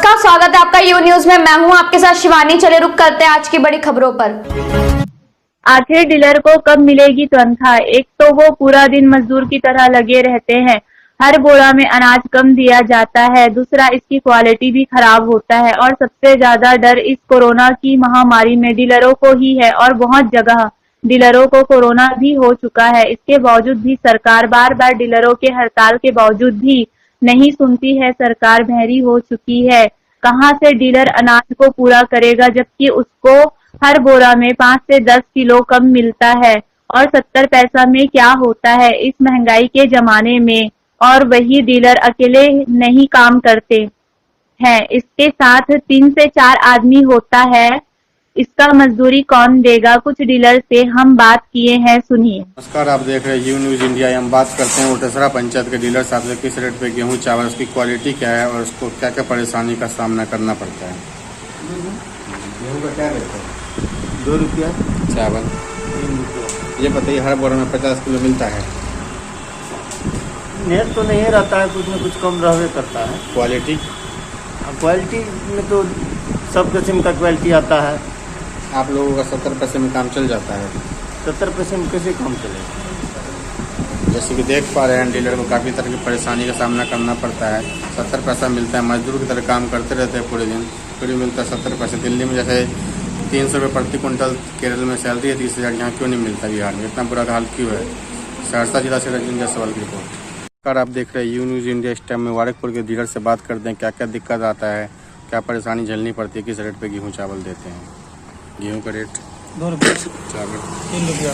नमस्कार, स्वागत है आपका यू न्यूज में। मैं हूं आपके साथ शिवानी। चले रुक करते हैं आज की बड़ी खबरों पर। आखिर डीलर को कब मिलेगी तनख्वाह? एक तो वो पूरा दिन मजदूर की तरह लगे रहते हैं, हर बोरा में अनाज कम दिया जाता है, दूसरा इसकी क्वालिटी भी खराब होता है और सबसे ज्यादा डर इस कोरोना की महामारी में डीलरों को ही है और बहुत जगह डीलरों को कोरोना भी हो चुका है। इसके बावजूद भी सरकार बार बार डीलरों के हड़ताल के बावजूद भी नहीं सुनती है। सरकार बहरी हो चुकी है। कहां से डीलर अनाज को पूरा करेगा जबकि उसको हर बोरा में 5 से 10 किलो कम मिलता है और 70 पैसा में क्या होता है इस महंगाई के जमाने में। और वही डीलर अकेले नहीं काम करते हैं, इसके साथ 3 से 4 आदमी होता है। इसका मजदूरी कौन देगा? कुछ डीलर से हम बात किए हैं, सुनिए। नमस्कार, आप देख रहे हैं यू न्यूज इंडिया। हम बात करते हैं उटेसरा पंचायत के डीलर साहब से किस रेट पे गेहूं चावल, उसकी क्वालिटी क्या है और उसको क्या क्या परेशानी का सामना करना पड़ता है। गेहूं का क्या रेट है? 2 रुपया। चावल 3 रुपया। ये बताइए, हर बोरा में 50 किलो मिलता है। नेट तो नहीं रहता है, कुछ न कुछ कम रहवे करता है। क्वालिटी क्वालिटी में तो सब किस्म का क्वालिटी आता है। आप लोगों का 70 पैसे में काम चल जाता है। 70 पैसे में कैसे काम चलेगा? जैसे कि देख पा रहे हैं, डीलर को काफ़ी तरह की परेशानी का सामना करना पड़ता है। 70 पैसा मिलता है, मजदूर की तरह काम करते रहते हैं पूरे दिन, फिर भी मिलता है 70 पैसे। दिल्ली में जैसे 300 रुपये प्रति क्विंटल, केरल में सैलरी है 30,000, यहाँ क्यों नहीं मिलता बिहार में? इतना बुरा हाल क्यों है? सहरसा जिला से रंजन जायसवाल की रिपोर्ट। सर, आप देख रहे हैं यू न्यूज़ इंडिया। इस टाइम में मुबारकपुर के डीलर से बात करते हैं, क्या क्या दिक्कत आता है, क्या परेशानी झेलनी पड़ती है, किस रेट पे गेहूं चावल देते हैं। गेहूं का रेट 2 रुपया। चावल 3 रुपया।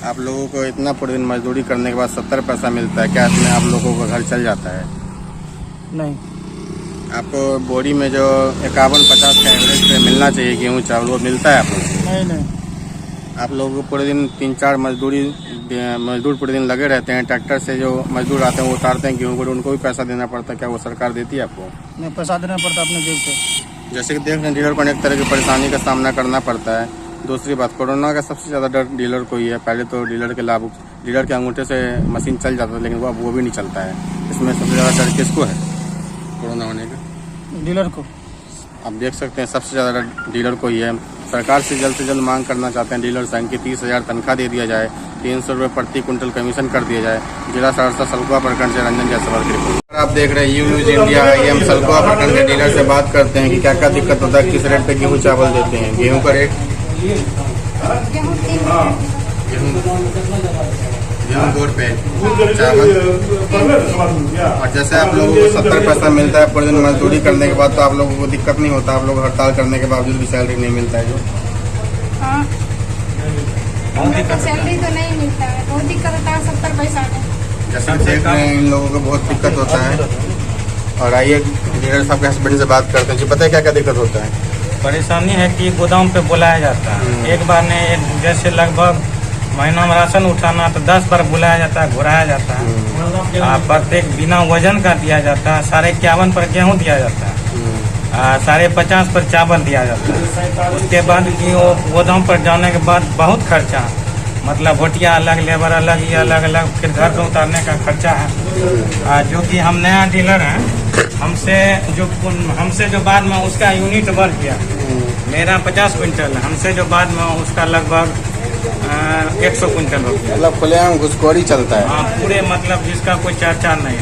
आप लोगों को इतना पूरे दिन मजदूरी करने के बाद 70 पैसा मिलता है, क्या इसमें आप लोगों का घर चल जाता है? नहीं, आपको बोरी में जो 51-50 का एवरेज पे मिलना चाहिए गेहूं चावल, वो मिलता है आप लोग? नहीं। आप लोगों को पूरे दिन 3-4 मजदूर पूरे दिन लगे रहते हैं। ट्रैक्टर से जो मजदूर आते हैं वो उतारते हैं गेहूं को, उनको भी पैसा देना पड़ता है। क्या वो सरकार देती है आपको? नहीं, पैसा देना पड़ता अपने जेब से। जैसे कि देख रहे हैं, डीलर को अनेक तरह की परेशानी का सामना करना पड़ता है। दूसरी बात, कोरोना का सबसे ज़्यादा डर डीलर को ही है। पहले तो डीलर के अंगूठे से मशीन चल जाता था, लेकिन वो भी नहीं चलता है। इसमें सबसे ज़्यादा डर किसको है कोरोना होने का? डीलर को। आप देख सकते हैं, सबसे ज़्यादा डर डीलर को ही है। सरकार से जल्द मांग करना चाहते हैं डीलर संघ की 30,000 तनख्वाह दे दिया जाए, 300 रुपये प्रति क्विंटल कमीशन कर दिया जाए। जिला सहरसा सलकुआ प्रखंड से रंजन जायसवाल की रिपोर्ट। आप देख रहे हैं यू न्यूज इंडिया। ये हम सलकुआ प्रखंड के डीलर से बात करते हैं कि क्या क्या दिक्कत होता है, किस रेट पे गेहूं चावल देते हैं। गेहूं का रेट गेहूं 2 रुपये, चावल। और जैसे आप लोगों को 70 पैसा मिलता है पूरे दिन मजदूरी करने के बाद, तो आप लोगों को दिक्कत नहीं होता? आप लोग हड़ताल करने के बावजूद भी सैलरी नहीं मिलता है जो? हाँ, सैलरी तो नहीं मिलता है, बहुत दिक्कत होता है 70 पैसा में। जैसे देख रहे हैं, इन लोगों को बहुत दिक्कत होता है। और आइए डीलर साहब के हस्बैंड से बात करते हैं। जी, पता है क्या क्या दिक्कत होता है? परेशानी है कि गोदाम पे बुलाया जाता है। एक बार ने जैसे लगभग महीना में राशन उठाना तो 10 बार बुलाया जाता है, घुराया जाता है। प्रत्येक बिना वजन का दिया जाता है। 51.5 पर गेहूँ दिया जाता है, 50.5 पर चावल दिया जाता है। उसके बाद कि वो गोदाम पर जाने के बाद बहुत खर्चा, मतलब भोटिया अलग, लेबर अलग, ये अलग अलग, फिर घर पे उतारने का खर्चा है। जो कि हम नया डीलर हैं, हमसे जो बाद में उसका यूनिट बढ़ गया। मेरा 50 क्विंटल है, हमसे जो बाद में उसका लगभग 100 क्विंटल हो गया। मतलब खुलेआम घुसखोरी चलता है। हाँ, पूरे मतलब जिसका कोई चर्चा नहीं।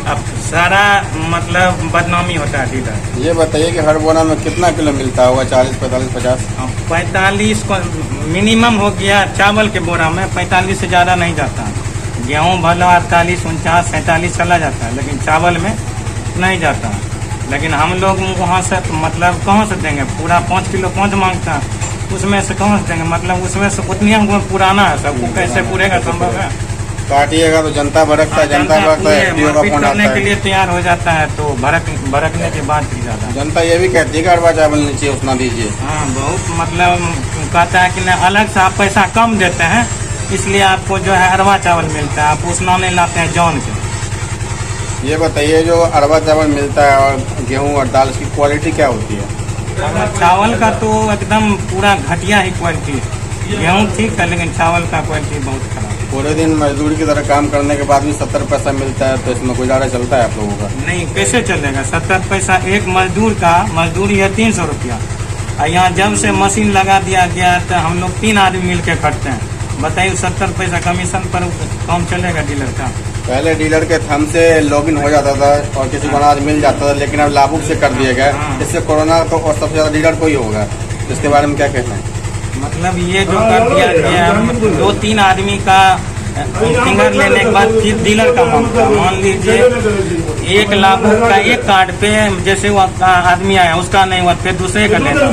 अब सारा मतलब बदनामी होता है डीलर। ये बताइए कि हर बोरा में कितना किलो मिलता होगा? 40, 45, 50? 45 मिनिमम हो गया। चावल के बोरा में 45 से ज़्यादा नहीं जाता। गेहूँ भला 48, 49, 47 चला जाता है, लेकिन चावल में नहीं जाता। लेकिन हम लोग वहाँ से मतलब कहाँ से देंगे? पूरा 5 किलो 5 मांगता है, उसमें से कहाँ से देंगे? मतलब उसमें से उतनी हमको पुराना है, सबको कैसे पूरेगा? संभव है? काटिएगा तो जनता भड़कता है, जनता भड़कता है, FDO का फोन आता करने के है। लिए तैयार हो जाता है, तो भड़कने के बाद फिर ज्यादा जनता ये भी कहती है कि अरवा चावल नीचे उतना दीजिए। हाँ, बहुत मतलब कहता है कि नहीं, अलग से आप पैसा कम देते हैं इसलिए आपको जो है अरवा चावल मिलता है, आप उसना नहीं लाते हैं जौन के। ये बताइए, जो अरवा चावल मिलता है और गेहूं और दाल, इसकी क्वालिटी क्या होती है? चावल का तो एकदम पूरा घटिया ही क्वालिटी है। गेहूँ ठीक है, लेकिन चावल का क्वालिटी बहुत खराब है। पूरे दिन मजदूरी की तरह काम करने के बाद भी 70 पैसा मिलता है, तो इसमें गुजारा चलता है आप लोगों का? नहीं, कैसे चलेगा? 70 पैसा एक मजदूर का, मजदूरी है 300 रुपया। और यहाँ जब से मशीन लगा दिया गया है तो हम लोग 3 आदमी मिल के खटते हैं। बताइए 70 पैसा कमीशन पर काम चलेगा डीलर का? पहले डीलर के थंब से लॉगिन हो जाता था और किसी को अनाज मिल जाता था, लेकिन अब लाभुक से कर दिया गया। इससे कोरोना तो और सबसे ज्यादा डीलर को ही होगा। इसके बारे में क्या कहना है? मतलब ये जो कर दिया गया, 2-3 आदमी का फिंगर लेने के बाद फिर डीलर का मामला। मान लीजिए एक लाभुक का एक कार्ड पे जैसे वो आदमी आया उसका नहीं हुआ, फिर दूसरे का लेना।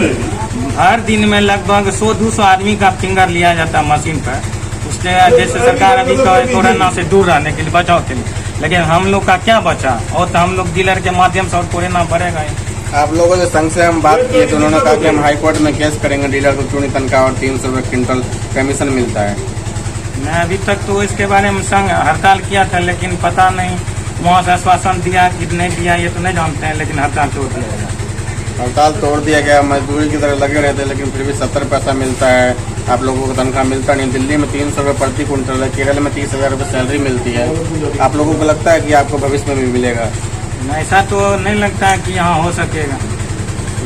हर दिन में लगभग 100-200 आदमी का फिंगर लिया जाता है मशीन पर। उसके जैसे सरकार अभी कोरोना से दूर रहने के लिए, बचाव के लिए, लेकिन हम लोग का क्या बचा? और तो हम लोग डीलर के माध्यम से और कोरोना बढ़ेगा ही। आप लोगों से संघ से हम बात किए तो उन्होंने कहा कि हम हाई कोर्ट में केस करेंगे, डीलर को क्यों नहीं तनख्वाह और 300 रुपये क्विंटल कमीशन मिलता है। मैं अभी तक तो इसके बारे में संघ हड़ताल किया था, लेकिन पता नहीं वहाँ से आश्वासन दिया कि नहीं दिया ये तो नहीं जानते हैं, लेकिन हड़ताल तोड़ दिया गया। हड़ताल तोड़ दिया गया, मजदूरी की तरह लगे रहते हैं, लेकिन फिर भी 70 पैसा मिलता है। आप लोगों को तनख्वाह मिलता नहीं। दिल्ली में 300 रुपये प्रति क्विंटल है, केरल में 30,000 रुपये सैलरी मिलती है। आप लोगों को लगता है कि आपको भविष्य में भी मिलेगा? ऐसा तो नहीं लगता है कि यहाँ हो सकेगा।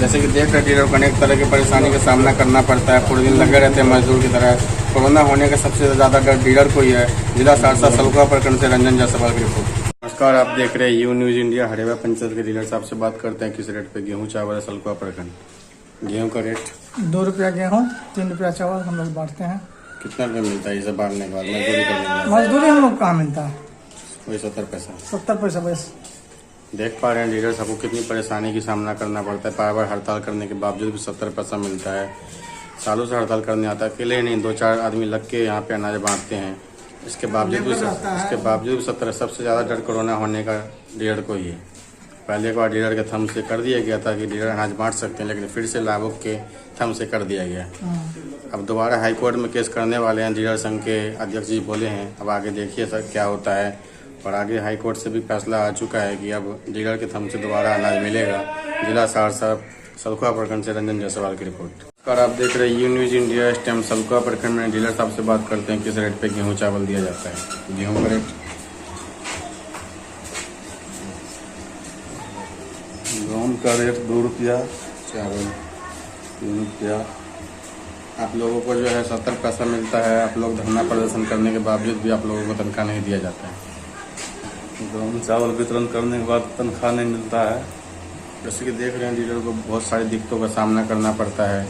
जैसे कि देख रहे डीलर को अनेक तरह की परेशानी का सामना करना पड़ता है, पूरे दिन लगे रहते हैं मजदूर की तरह। कोरोना होने का सबसे ज़्यादा डर डीलर को ही है। जिला सहरसा सलखुआ प्रखंड से रंजन जायसवाल की रिपोर्ट। नमस्कार, आप देख रहे हैं यू न्यूज इंडिया। हरेवा पंचायत के डीलर साहब से बात करते हैं किस रेट पे गेहूं चावल है सलखुआ प्रखंड। गेहूं का रेट 2 रुपया गेहूँ, 3 रुपया चावल हम लोग बांटते हैं। कितना रुपये मिलता है इसे बांटने के बाद? मजदूरी करने के बाद मजदूरी हम लोग कहाँ मिलता है? वही 70 पैसा। 70 पैसा बस। देख पा रहे हैं डीलर सबको कितनी परेशानी की सामना करना पड़ता है। बार बार हड़ताल करने के बावजूद भी 70 पैसा मिलता है। सालों से हड़ताल करने आता है, अकेले नहीं 2-4 आदमी लग के यहाँ पे अनाज बांटते हैं। इसके बावजूद भी 70। सबसे ज़्यादा डर कोरोना होने का डीलर को ही है। पहले एक बार डीलर के थंब से कर दिया गया था कि डीलर अनाज बांट सकते हैं, लेकिन फिर से लाभुक के थंब से कर दिया गया। अब दोबारा हाई कोर्ट में केस करने वाले हैं, डीलर संघ के अध्यक्ष जी बोले हैं। अब आगे देखिए सर क्या होता है। और आगे हाई कोर्ट से भी फैसला आ चुका है कि अब डीलर के थंब से दोबारा अनाज मिलेगा। जिला सहरसा सलखुआ प्रखंड से रंजन जायसवाल की रिपोर्ट। और आप देख रहे हैं यू न्यूज इंडिया। इस टाइम सलखुआ प्रखंड में डीलर साहब से बात करते हैं किस रेट पे गेहूं चावल दिया जाता है। गेहूं का रेट गेहूँ का रेट 2 रुपया, चावल 3 रुपया। आप लोगों को जो है 70 पैसा मिलता है। आप लोग धरना प्रदर्शन करने के बावजूद भी आप लोगों को तनख्वाह नहीं दिया जाता है। गेहूँ चावल वितरण करने के बाद तनख्वाह नहीं मिलता है। जैसे कि देख रहे हैं डीलर को बहुत सारी दिक्कतों का सामना करना पड़ता है।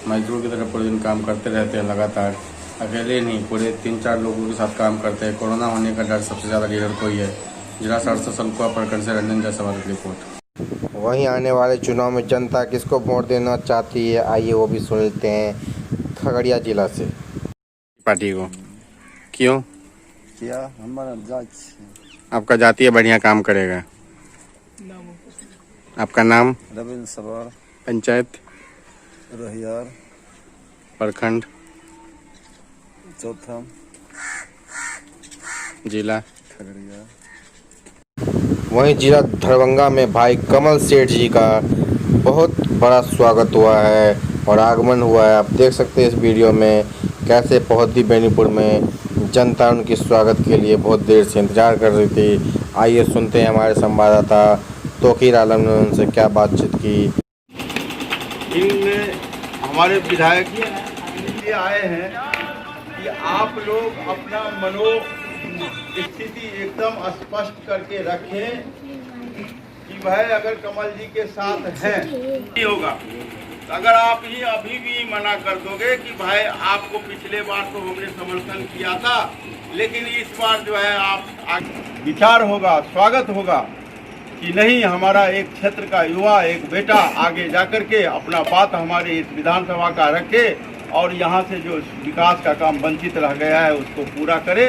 मजदूर की तरह पूरे दिन काम करते रहते हैं लगातार। अकेले नहीं, पूरे 3-4 लोगों के साथ काम करते हैं। कोरोना होने का डर सबसे ज़्यादा डीलर को ही है। जिला सहरसा सलखुआ प्रखंड से रंजन जायसवाल की रिपोर्ट। वहीं आने वाले चुनाव में जनता किसको वोट देना चाहती है, आइए वो भी सुन लेते हैं खगड़िया जिला से। पार्टी को क्यों? क्या हमारा जांच आपका जातीय बढ़िया काम करेगा। आपका नाम? रविंद्र सवार, पंचायत? रहियार, प्रखंड? चौथा, जिला? खगड़िया। वहीं जिला दरभंगा में भाई कमल सेठ जी का बहुत बड़ा स्वागत हुआ है और आगमन हुआ है। आप देख सकते हैं इस वीडियो में कैसे पहुंची बेनीपुर में जनता उनके स्वागत के लिए बहुत देर से इंतजार कर रही थी। आइए सुनते हैं हमारे संवाददाता तोकीर आलम ने उनसे क्या बातचीत की। इनमें हमारे विधायक ये आए हैं कि आप लोग अपना मनोस्थिति एकदम स्पष्ट करके रखें कि भाई अगर कमल जी के साथ हैं नहीं होगा। अगर आप ही अभी भी मना कर दोगे कि भाई आपको पिछले बार तो हमने समर्थन किया था, लेकिन इस बार जो है आप विचार होगा, स्वागत होगा कि नहीं, हमारा एक क्षेत्र का युवा, एक बेटा आगे जाकर के अपना बात हमारे इस विधानसभा का रखे और यहाँ से जो विकास का काम वंचित रह गया है उसको पूरा करे।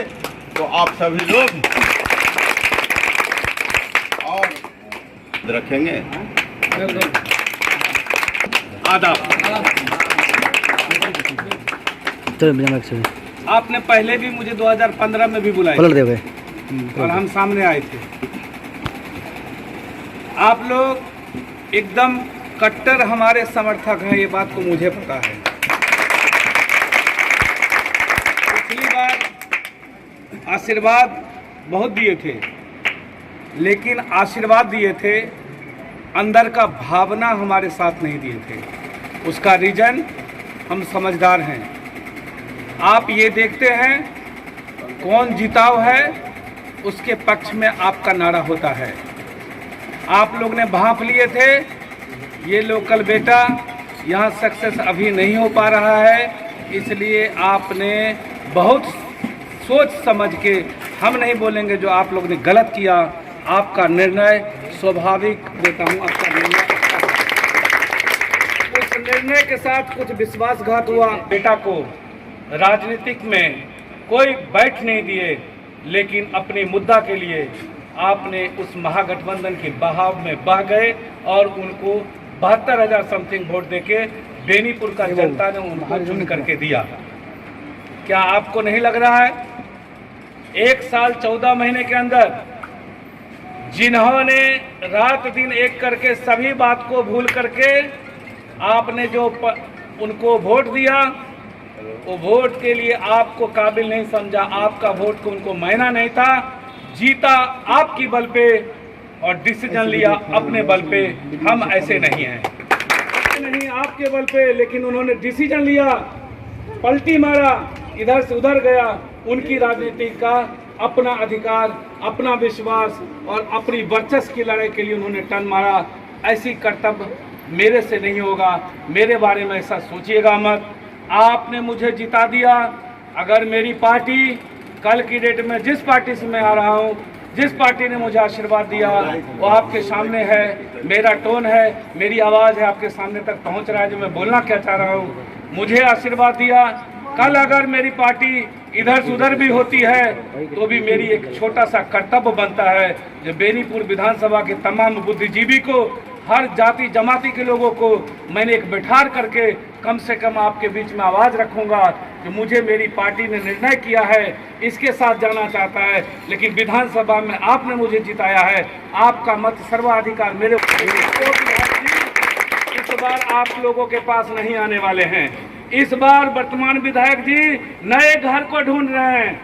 तो आप सभी लोग और रखेंगे। आपने पहले भी मुझे 2015 में भी बुलाया और हम सामने आए थे। आप लोग एकदम कट्टर हमारे समर्थक हैं, ये बात तो मुझे पता है। पिछली बार आशीर्वाद बहुत दिए थे, लेकिन आशीर्वाद दिए थे, अंदर का भावना हमारे साथ नहीं दिए थे। उसका रीज़न हम समझदार हैं। आप ये देखते हैं कौन जिताव है, उसके पक्ष में आपका नारा होता है। आप लोग ने भांप लिए थे ये लोकल बेटा यहाँ सक्सेस अभी नहीं हो पा रहा है, इसलिए आपने बहुत सोच समझ के, हम नहीं बोलेंगे जो आप लोग ने गलत किया, आपका निर्णय स्वाभाविक देता हूँ, आपका निर्णय उस निर्णय के साथ कुछ विश्वासघात हुआ। बेटा को राजनीतिक में कोई बैठ नहीं दिए, लेकिन अपने मुद्दा के लिए आपने उस महागठबंधन के बहाव में बह गए और उनको 72,000 समथिंग वोट देके बेनीपुर का जनता ने उनको चुन करके दिया। क्या आपको नहीं लग रहा है 1 साल 14 महीने के अंदर जिन्होंने रात दिन एक करके सभी बात को भूल करके आपने जो उनको वोट दिया, वो वोट के लिए आपको काबिल नहीं समझा, आपका वोट को उनको मायना नहीं था, जीता आपकी बल पे और डिसीजन लिया अपने बल पे। हम ऐसे नहीं हैं, नहीं आपके बल पे, लेकिन उन्होंने डिसीजन लिया, पलटी मारा, इधर से उधर गया। उनकी राजनीति का अपना अधिकार, अपना विश्वास और अपनी वर्चस्व की लड़ाई के लिए उन्होंने टर्न मारा। ऐसी कर्तव्य मेरे से नहीं होगा, मेरे बारे में ऐसा सोचिएगा मत। आपने मुझे जिता दिया, अगर मेरी पार्टी कल की डेट में जिस पार्टी से मैं आ रहा हूँ, जिस पार्टी ने मुझे आशीर्वाद दिया वो आपके सामने है, मेरा टोन है, मेरी आवाज़ है, आपके सामने तक पहुँच रहा है जो मैं बोलना क्या चाह रहा हूँ। मुझे आशीर्वाद दिया, कल अगर मेरी पार्टी इधर से उधर भी होती है तो भी मेरी एक छोटा सा कर्तव्य बनता है जो बेनीपुर विधानसभा के तमाम बुद्धिजीवी को, हर जाति जमाती के लोगों को मैंने एक बैठार करके कम से कम आपके बीच में आवाज़ रखूंगा कि मुझे मेरी पार्टी ने निर्णय किया है, इसके साथ जाना चाहता है, लेकिन विधानसभा में आपने मुझे जिताया है, आपका मत सर्वाधिकार मेरे। इस बार आप लोगों के पास नहीं आने वाले हैं। इस बार वर्तमान विधायक जी नए घर को ढूंढ रहे हैं,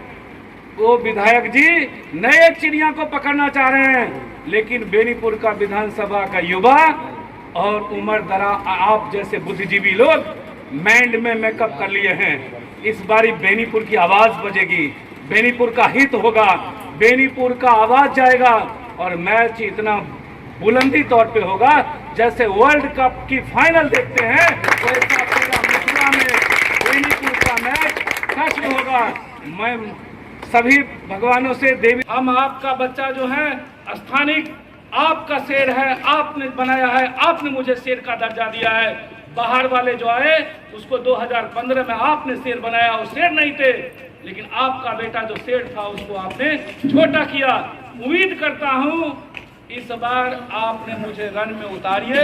वो विधायक जी नए चिड़िया को पकड़ना चाह रहे हैं, लेकिन बेनीपुर का विधानसभा का युवा और उम्र दराज आप जैसे बुद्धिजीवी लोग माइंड में मेकअप कर लिए हैं। इस बारी बेनीपुर की आवाज बजेगी, बेनीपुर का हित होगा, बेनीपुर का आवाज जाएगा और मैच इतना बुलंदी तौर पे होगा जैसे वर्ल्ड कप की फाइनल देखते हैं, वैसा पूरा मथुरा में बेनीपुर का मैच सच में होगा। मैं सभी भगवानों से देवी, हम आपका बच्चा जो है स्थानिक आपका शेर है, आपने बनाया है, आपने मुझे शेर का दर्जा दिया है। बाहर वाले जो आए उसको 2015 में आपने शेर बनाया, वो शेर नहीं थे, लेकिन आपका बेटा जो शेर था उसको आपने छोटा किया। उम्मीद करता हूँ इस बार आपने मुझे रण में उतारिए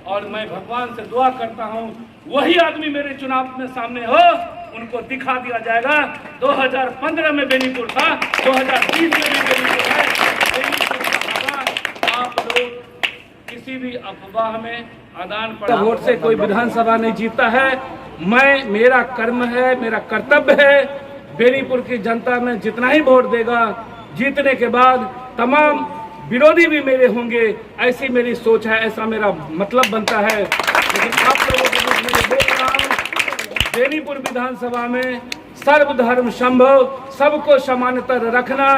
और मैं भगवान से दुआ करता हूँ वही आदमी मेरे चुनाव में सामने हो, उनको दिखा दिया जाएगा। 2015 में बेनीपुर था, 2020 में भी बेनीपुर है। बेनीपुर का हवा आप लोग किसी भी अफवाह में आदान प्रदान, वोट से कोई विधानसभा नहीं जीतता है। मैं, मेरा कर्म है, मेरा कर्तव्य है, बेनीपुर की जनता में जितना ही वोट देगा, जीतने के बाद तमाम विरोधी भी मेरे होंगे, ऐसी मेरी सोच है, ऐसा मेरा मतलब बनता है। लेकिन आप लोगों के बीच में बोल रहा हूँ, बेनीपुर विधानसभा में सर्वधर्म संभव, सबको समानतर रखना,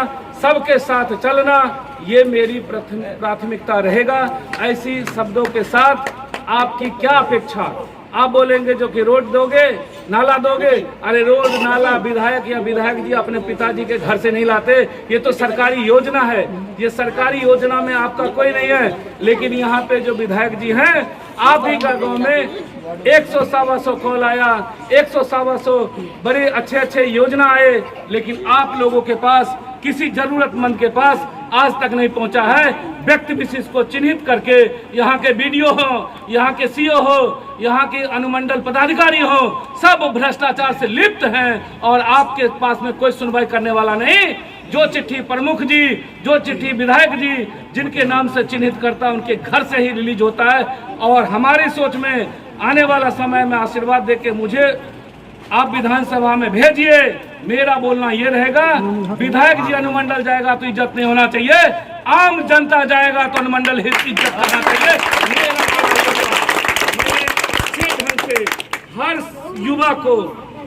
सबके साथ चलना, ये मेरी प्राथमिकता रहेगा। ऐसी शब्दों के साथ आपकी क्या अपेक्षा? आप बोलेंगे जो कि रोड दोगे, नाला दोगे, अरे रोड नाला विधायक या विधायक जी अपने पिताजी के घर से नहीं लाते, ये तो सरकारी योजना है, ये सरकारी योजना में आपका कोई नहीं है। लेकिन यहाँ पे जो विधायक जी हैं, आप ही का गाँव में 100-125 कॉल आया, 100-125 बड़े अच्छे अच्छे योजना आए, लेकिन आप लोगों के पास, किसी जरूरतमंद के पास आज तक नहीं पहुंचा है। व्यक्ति विशेष को चिन्हित करके यहाँ के बीडीओ हो, यहाँ के सीओ हो, यहाँ के अनुमंडल पदाधिकारी हो, सब भ्रष्टाचार से लिप्त हैं और आपके पास में कोई सुनवाई करने वाला नहीं। जो चिट्ठी प्रमुख जी, जो चिट्ठी विधायक जी जिनके नाम से चिन्हित करता है, उनके घर से ही रिलीज होता है। और हमारी सोच में आने वाला समय में आशीर्वाद देके मुझे आप विधानसभा में भेजिए, मेरा बोलना ये रहेगा, विधायक जी अनुमंडल जाएगा तो इज्जत नहीं होना चाहिए, आम जनता जाएगा तो अनुमंडल इज्जत करना चाहिए। हर युवा को,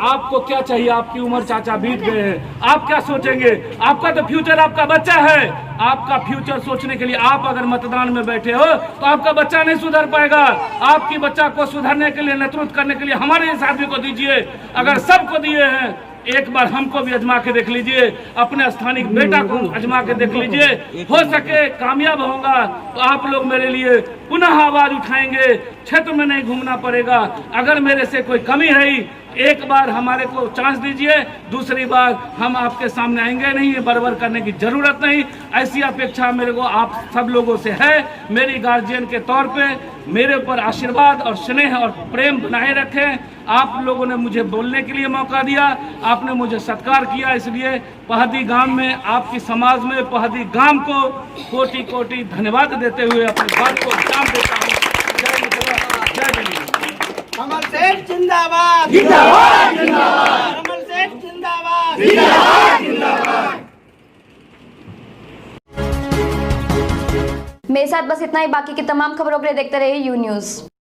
आपको क्या चाहिए? आपकी उम्र चाचा बीत गए हैं, आप क्या सोचेंगे? आपका तो फ्यूचर आपका बच्चा है। आपका फ्यूचर सोचने के लिए आप अगर मतदान में बैठे हो तो आपका बच्चा नहीं सुधर पाएगा। आपकी बच्चा को सुधरने के लिए, नेतृत्व करने के लिए हमारे इस आदमी को दीजिए। अगर सबको दिए हैं, एक बार हमको भी आजमा के देख लीजिए, अपने स्थानीय बेटा को आजमा के देख लीजिए। हो सके कामयाब होगा तो आप लोग मेरे लिए पुनः आवाज उठाएंगे, क्षेत्र में नहीं घूमना पड़ेगा। अगर मेरे से कोई कमी रही, एक बार हमारे को चांस दीजिए, दूसरी बार हम आपके सामने आएंगे नहीं, ये बरबर करने की जरूरत नहीं। ऐसी अपेक्षा मेरे को आप सब लोगों से है। मेरी गार्जियन के तौर पे मेरे ऊपर आशीर्वाद और स्नेह और प्रेम बनाए रखें। आप लोगों ने मुझे बोलने के लिए मौका दिया, आपने मुझे सत्कार किया, इसलिए पहदी गांव में, आपकी समाज में पहदी गांव को कोटि कोटि धन्यवाद देते हुए अपनी बात को विराम देता हूँ। जय मिथिला, जय जय। कमल सेठ जिंदाबाद, जिंदाबाद, जिंदाबाद। कमल सेठ जिंदाबाद, जिंदाबाद, जिंदाबाद। मेरे साथ बस इतना ही। बाकी की तमाम खबरों के लिए देखते रहिए यू न्यूज़।